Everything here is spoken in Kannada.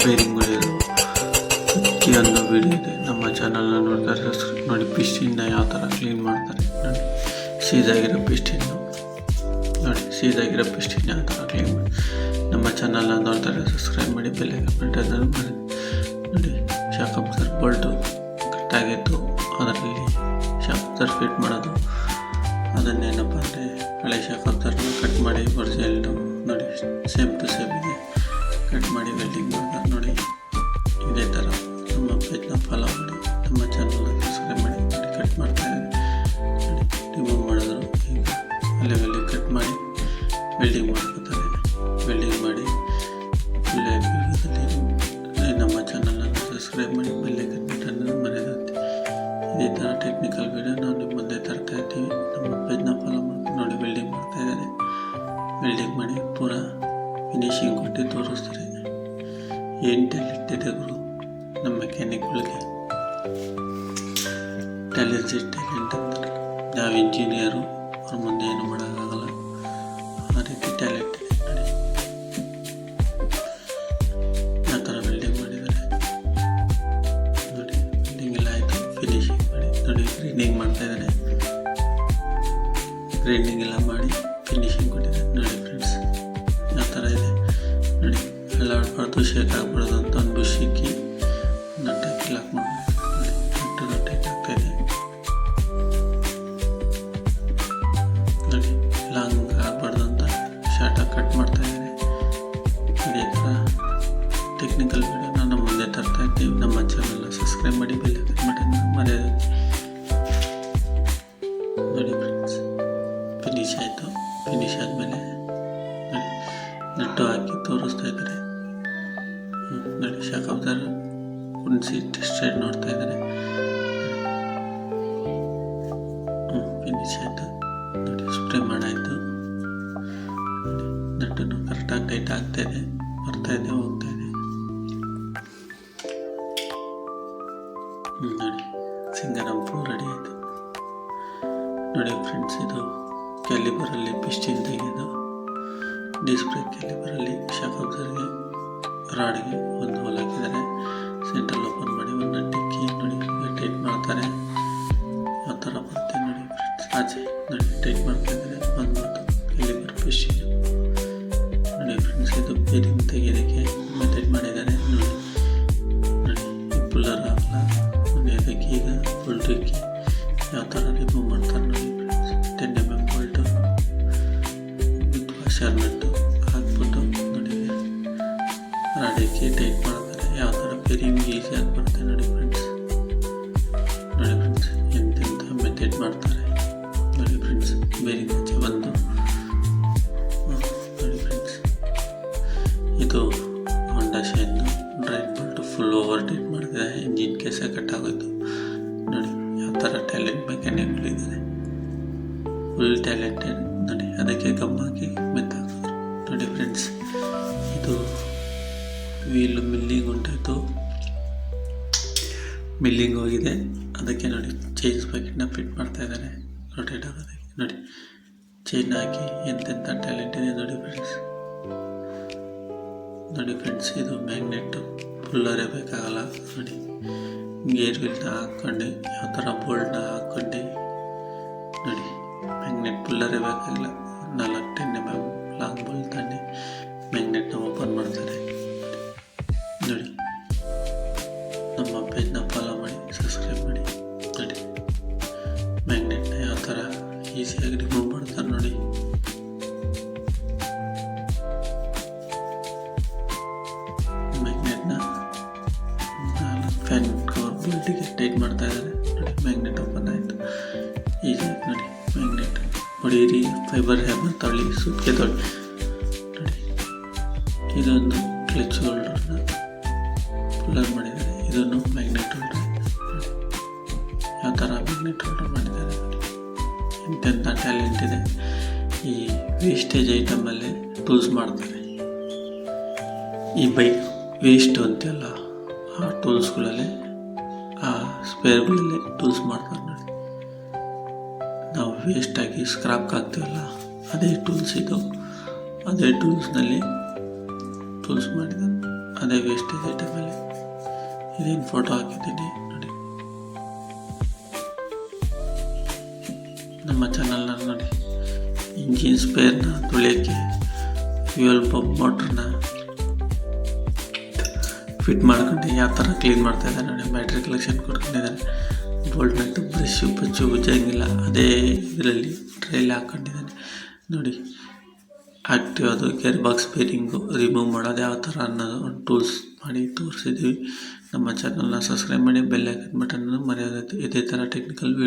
ಬೇರಿಂಗ್ ಹೊಡೆಯೋದು ಪ್ರತಿಯೊಂದು ವಿಡಿಯೋ ಇದೆ ನಮ್ಮ ಚಾನಲ್ನ ನೋಡಿದ್ರೆ ನೋಡಿ. ಪಿಸ್ಟಿನ ಯಾವ ಥರ ಕ್ಲೀನ್ ಮಾಡ್ತಾರೆ ನೋಡಿ. ಸೀದಾಗಿರೋ ಪಿಸ್ಟಿನ್ನು ನೋಡಿ, ಸೀದಾಗಿರೋ ಪಿಸ್ಟಿನ ಯಾವ ಥರ ಕ್ಲೀನ್ ಮಾಡಿ ನಮ್ಮ ಚಾನಲ್ನ ನೋಡ್ತಾರೆ. ಸಬ್ಸ್ಕ್ರೈಬ್ ಮಾಡಿ, ಬೆಲ್ ಐಕಾನ್ ಅದನ್ನು ಮಾಡಿ ನೋಡಿ. ಶಾಕ್ ಅಬ್ಸರ್ ಬೋಲ್ಟು ಕಟ್ಟಾಗಿತ್ತು, ಅದರಲ್ಲಿ ಶಾಕ್ ಅಬ್ಸರ್ ಫಿಟ್ ಮಾಡೋದು. ಅದನ್ನೇನಪ್ಪ ಅಂದರೆ ಹಳೆ ಶಾಕ್ ಅಬ್ಸರ್ನ ಕಟ್ ಮಾಡಿ ಒರಿಜಿನಲ್ ನೋಡಿ ಸೇಮ್ ಟು ಸೇಮ್ ಇದೆ ಕಟ್ ಮಾಡಿ ವೆಲ್ಡಿಂಗ್ ಮಾಡ್ತಾರೆ ನೋಡಿ. ಇದೇ ಥರ ನಮ್ಮ ಪೇಜ್ನ ಫಾಲೋ ಮಾಡಿ, ನಮ್ಮ ಚಾನಲ್ನ ಸಬ್ಸ್ಕ್ರೈಬ್ ಮಾಡಿ. ನೋಡಿ ಕಟ್ ಮಾಡ್ತಾಯಿದ್ದಾರೆ ನೋಡಿ, ರಿಮೂವ್ ಮಾಡಿದ್ರು. ಈಗ ಅಲ್ಲೇ ಕಟ್ ಮಾಡಿ ವೆಲ್ಡಿಂಗ್ ಮಾಡ್ಕೋತಾರೆ. ವೆಲ್ಡಿಂಗ್ ಮಾಡಿ ಒಳ್ಳೆ ವಿಡಿಯೋದಲ್ಲಿ ನಮ್ಮ ಚಾನಲ್ನ ಸಬ್ಸ್ಕ್ರೈಬ್ ಮಾಡಿ, ಬೆಲ್ ಐಕಾನ್ ಬಟನ್ ಮರೆಯದಂತೆ. ಇದೇ ಥರ ಟೆಕ್ನಿಕಲ್ ವಿಡಿಯೋ ನಾವು ನಿಮ್ಮ ಮುಂದೆ ತರ್ತಾ ಇರ್ತೀವಿ. ನಮ್ಮ ಪೇಜ್ನ ಫಾಲೋ ಮಾಡಿ ನೋಡಿ. ವೆಲ್ಡಿಂಗ್ ಮಾಡ್ತಾಯಿದ್ದಾರೆ. ವೆಲ್ಡಿಂಗ್ ಮಾಡಿ ಪೂರಾ ಫಿನಿಶಿಂಗ್ ಕೊಟ್ಟು ತೋರಿಸ್ತಾರೆ. ಏನು ಟ್ಯಾಲೆಂಟ್ ಇದೆ ಗುರು ನಮ್ಮ ಮೆಕ್ಯಾನಿಕ್ಗಳಿಗೆ. ಟ್ಯಾಲೆಂಟ್ ಅಂತಾರೆ. ನಾವು ಇಂಜಿನಿಯರು, ಅವ್ರ ಮುಂದೆ ಏನು ಮಾಡೋಕ್ಕಾಗಲ್ಲ. ಆ ರೀತಿ ಟ್ಯಾಲೆಂಟ್ ಇದೆ ನೋಡಿ. ಆ ಥರ ವೆಲ್ಡಿಂಗ್ ಮಾಡಿದ್ದಾರೆ ನೋಡಿ. ವೆಲ್ಡಿಂಗ್ ಎಲ್ಲ ಆಯಿತು, ಫಿನಿಶಿಂಗ್ ಮಾಡಿ ನೋಡಿ. ಗ್ರೈಂಡಿಂಗ್ ಮಾಡ್ತಾಯಿದ್ದಾರೆ. ಗ್ರೈಂಡಿಂಗ್ ಎಲ್ಲ ಮಾಡಿ ಫಿನಿಶಿಂಗ್ ಕೊಟ್ಟಿದ್ದಾರೆ ನೋಡಿ ಫ್ರೆಂಡ್ಸ್. ಆ ಥರ ಇದೆ ನೋಡಿ. ಅಲ್ಲಾಡಬಾರ್ದು, ಶೇಕ್ ಆಗಬಾರ್ದು ಅಂತ ಒಂದು ಬುಷ್ ಸಿಕ್ಕಿ ನಟ್ಟಾಕಿ ಲಾಕ್ ಮಾಡಬೇಕು ನೋಡಿ. ಟೈಟ್ ಆಗ್ತಾಯಿದೆ ನೋಡಿ. ಲಾಂಗ್ ಆಗಬಾರ್ದು ಅಂತ ಶಾರ್ಟಾಗಿ ಕಟ್ ಮಾಡ್ತಾಯಿದ್ದಾರೆ. ಇದೇ ಥರ ಟೆಕ್ನಿಕಲ್ ವಿಡಿಯೋನ ನಮ್ಮ ಮುಂದೆ ತರ್ತಾ ಇರ್ತೀವಿ. ನಮ್ಮ ಚಾನಲ್ನ ಸಬ್ಸ್ಕ್ರೈಬ್ ಮಾಡಿ, ಬೆಲ್ ಐಕಾನ್ ಬಟನ್ ಮರೆಯೋದು ನೋಡಿ ಫ್ರೆಂಡ್ಸ್. ಫಿನಿಶ್ ಆಯಿತು. ಫಿನಿಶ್ ಆದಮೇಲೆ ನೋಡಿ ನಟ್ಟು ಹಾಕಿ ತೋರಿಸ್ತಾ ಇದ್ದಾರೆ ನೋಡಿ. ಶಾಕ್ ಅಬ್ಸರ್ ಕುಣಿಸಿ ಟೆಸ್ಟ್ ರೈಡ್ ನೋಡ್ತಾ ಇದ್ದಾರೆ. ಫಿನಿಶ್ ಆಯಿತು ನೋಡಿ. ಸ್ಪ್ರೇ ಮಾಡಾಯಿತು ನೋಡಿ. ನಟ್ಟನ್ನು ಕರೆಕ್ಟಾಗಿ ಟೈಟ್ ಆಗ್ತಾಯಿದೆ, ಬರ್ತಾಯಿದೆ, ಹೋಗ್ತಾಯಿದೆ ನೋಡಿ. ಸಿಂಗರಂಪು ರೆಡಿ ಆಯಿತು ನೋಡಿ ಫ್ರೆಂಡ್ಸ್. ಇದು ಕ್ಯಾಲಿಬರಲ್ಲಿ ಪಿಸ್ಟಿನ್ ತೆಗೆದು ಡಿಸ್ಪ್ಲೇ ಕ್ಯಾಲಿಬರಲ್ಲಿ ಶಾಕ್ ಅಬ್ಸರ್ಗೆ ರಾಡ್ಗೆ ಒಂದು ಹೋಲ್ ಹಾಕಿದ್ದಾರೆ. ಸೆಂಟ್ರಲ್ ಓಪನ್ ಮಾಡಿ ಒಂದು ನಟ್ಟಿಕ್ಕಿ ನೋಡಿ ಟೈಟ್ ಮಾಡ್ತಾರೆ. ಯಾವ ಥರ ಬರುತ್ತೆ ನೋಡಿ ಫ್ರೆಂಡ್ಸ್. ಆಚೆ ನೋಡಿ ಟೈಟ್ ಮಾಡ್ತಾಯಿದ್ದಾರೆ. ಬಂದ್ಬಿಟ್ಟು ಕ್ಯಾಲಿಬರ್ ಪಿಸ್ಟಿನ್ ನೋಡಿ ಫ್ರೆಂಡ್ಸ್. ಇದು ಬೇರಿಂಗ್ ತೆಗೆಯೋದಕ್ಕೆ ಮೆಥಡ್ ಮಾಡಿದ್ದಾರೆ ನೋಡಿ. ನೋಡಿ ಈ ಪುಲ್ಲರ್ ಆಗಲ್ಲ ನೋಡಿ. ಅದಕ್ಕೆ ಈಗ ಬೋಲ್ಟಿಗೆ ಯಾವ ಥರ ರಿಮೂವ್ ಮಾಡ್ತಾರೆ ನೋಡಿ friends. 10 mm Bolt with washer nut ಹಾಕ್ಬಿಟ್ಟು ನೋಡಿ ರಾಡಿಗೆ ಟೈಟ್ ಮಾಡ್ತಾರೆ. ಯಾವ ಥರ ಬೇರಿಂಗ್ ಈಸಿಯಾಗಿ ಬರುತ್ತೆ ನೋಡಿ ಫ್ರೆಂಡ್ಸ್. ನೋಡಿ ಫ್ರೆಂಡ್ಸ್ ಎಂತೆಂಥ ಮೆಥಡ್ ಮಾಡ್ತಾರೆ ನೋಡಿ ಫ್ರೆಂಡ್ಸ್. ಬೇರಿಂಗ್ ಆಚೆ ಬಂದು ನೋಡಿ ಫ್ರೆಂಡ್ಸ್. ಇದು ಹೋಂಡಾ shine drain Bolt full over tight ಮಾಡಿದೆ. ಇಂಜಿನ್ ಕೇಸೇ ಕಟ್ಟಾಗೋಯ್ತು ನೋಡಿ. ಯಾವ ಥರ ಟ್ಯಾಲೆಂಟ್ ಮೆಕ್ಯಾನಿಕ್ಗಳಿದ್ದಾರೆ, ಫುಲ್ ಟ್ಯಾಲೆಂಟೆಡ್ ನೋಡಿ. ಅದಕ್ಕೆ ಗಮ್ ಹಾಕಿ ಮೆತ್ತಾಕಿದ್ರು ನೋಡಿ ಫ್ರೆಂಡ್ಸ್. ಇದು ವೀಲ್ ಮಿಲ್ಲಿಂಗ್ ಉಂಟಾಯಿತು, ಮಿಲ್ಲಿಂಗ್ ಹೋಗಿದೆ. ಅದಕ್ಕೆ ನೋಡಿ ಚೈನ್ಸ್ ಪ್ಯಾಕೆಟ್ನ ಫಿಟ್ ಮಾಡ್ತಾಯಿದ್ದಾರೆ ರೊಟೇಟ್ ಆಗೋದಕ್ಕೆ ನೋಡಿ. ಚೈನ್ ಹಾಕಿ ಎಂತೆಂಥ ಟ್ಯಾಲೆಂಟ್ ಇದೆ ನೋಡಿ ಫ್ರೆಂಡ್ಸ್. ನೋಡಿ ಫ್ರೆಂಡ್ಸ್ ಇದು ಮ್ಯಾಗ್ನೆಟ್ಟು ಫುಲ್ಲರೇ ಬೇಕಾಗಲ್ಲ ನೋಡಿ. ಗೇರ್ ವೀಲ್ನ ಹಾಕ್ಕೊಂಡು ಯಾವ ಥರ ಬೋಲ್ಟ್ನ ಹಾಕ್ಕೊಂಡು ನೋಡಿ. ಮ್ಯಾಗ್ನೆಟ್ ಫುಲ್ಲರೇ ಬೇಕಾಗಿಲ್ಲ. 10 mm ಲಾಂಗ್ ಬೋಲ್ಟ್ ತಂದು ಮ್ಯಾಗ್ನೆಟ್ನ ಓಪನ್ ಮಾಡ್ತಾರೆ ನೋಡಿ. ನಮ್ಮ ಪೇಜ್ನ ಫಾಲೋ ಮಾಡಿ, ಸಬ್ಸ್ಕ್ರೈಬ್ ಮಾಡಿ ನೋಡಿ. ಮ್ಯಾಗ್ನೆಟ್ನ ಯಾವ ಥರ ಈಸಿಯಾಗಿ ರಿಮೂವ್ ಮಾಡ್ತಾರೆ ನೋಡಿ. ಮ್ಯಾಗ್ನೆಟ್ನ 4 ಫ್ಯಾನ್ ಕವರ್ ಬೋಲ್ಟಿಗೆ ಟೈಟ್ ಮಾಡ್ತಾ ಇದ್ದಾರೆ ನೋಡಿ. ಮ್ಯಾಗ್ನೆಟ್ ಓಪನ್ ಆಯಿತು. ಈಸಿ ನೋಡಿ. ಮ್ಯಾಗ್ನೆಟ್ ಹೊಡೀರಿ, ಫೈಬರ್ ಹ್ಯಾಮರ್ ತೊಳಿ, ಸುತ್ತಿಗೆ ತೊಳಿ ನೋಡಿ. ಇದೊಂದು ಕ್ಲಚ್ ಹೋಲ್ಡರ್ನ ಫುಲ್ಲರ್ ಮಾಡಿದ್ದಾರೆ. ಇದನ್ನು ಮ್ಯಾಗ್ನೆಟ್ ಹೋಲ್ಡರ್ ನೋಡಿ. ಯಾವ ಥರ ಮ್ಯಾಗ್ನೆಟ್ ಹೋಲ್ಡರ್ ಮಾಡಿದ್ದಾರೆ ನೋಡಿ. ಎಂತೆಂಥ ಟ್ಯಾಲೆಂಟ್ ಇದೆ. ಈ ವೇಸ್ಟೇಜ್ ಐಟಮಲ್ಲೇ ಟೂಲ್ಸ್ ಮಾಡ್ತಾರೆ. ಈ ಬೈಕ್ ವೇಸ್ಟ್ ಅಂತೆಲ್ಲ ಆ ಟೂಲ್ಸ್ಗಳಲ್ಲೇ, ಆ ಸ್ಪೇರ್ಗಳಲ್ಲೇ ಟೂಲ್ಸ್ ಮಾಡ್ತಾರೆ ನೋಡಿ. ನಾವು ವೇಸ್ಟಾಗಿ ಸ್ಕ್ರಾಪ್ ಹಾಕ್ತೀವಲ್ಲ, ಅದೇ ಟೂಲ್ಸ್ ಇದು. ಅದೇ ಟೂಲ್ಸ್ನಲ್ಲಿ ಟೂಲ್ಸ್ ಮಾಡಿದ ಅದೇ ವೇಸ್ಟೇಜ್ ಐಟಮಲ್ಲಿ ಇದೇನು ಫೋಟೋ ಹಾಕಿದ್ದೀನಿ ನೋಡಿ. ನಮ್ಮ ಚಾನಲ್ನ ನೋಡಿ, ಇಂಜಿನ್ ಸ್ಪೇರ್ನ ತುಳಿಯೋಕ್ಕೆ ಫ್ಯೂಯಲ್ ಪಂಪ್ ಮೋಟ್ರನ್ನ ಫಿಟ್ ಮಾಡ್ಕೊಂಡು ಯಾವ ಥರ ಕ್ಲೀನ್ ಮಾಡ್ತಾಯಿದ್ದಾರೆ ನೋಡಿ. ಬ್ಯಾಟ್ರಿ ಕಲೆಕ್ಷನ್ ಕೊಟ್ಕೊಂಡಿದ್ದಾರೆ. ಬೋಲ್ಟ್ ನಟ್ಟು ಬ್ರಷು ಪಚ್ಚು ಉಜ್ಜಂಗಿಲ್ಲ, ಅದೇ ಇದರಲ್ಲಿ ಟ್ರೈಲಿ ಹಾಕ್ಕೊಂಡಿದ್ದಾನೆ ನೋಡಿ. ಆ್ಯಕ್ಟಿವ್ ಅದು ಗೇರ್ ಬಾಕ್ಸ್ ಬೇರಿಂಗು ರಿಮೂವ್ ಮಾಡೋದು ಯಾವ ಥರ ಅನ್ನೋದು ಒಂದು ಟೂಲ್ಸ್ ಮಾಡಿ ತೋರಿಸಿದ್ವಿ. ನಮ್ಮ ಚಾನಲ್ನ ಸಬ್ಸ್ಕ್ರೈಬ್ ಮಾಡಿ, ಬೆಲ್ ಐಕನ್ ಬಟನ್ನ ಮರೆಯೋದೈತೆ. ಇದೇ ಥರ ಟೆಕ್ನಿಕಲ್ ವೀಡಿಯೋ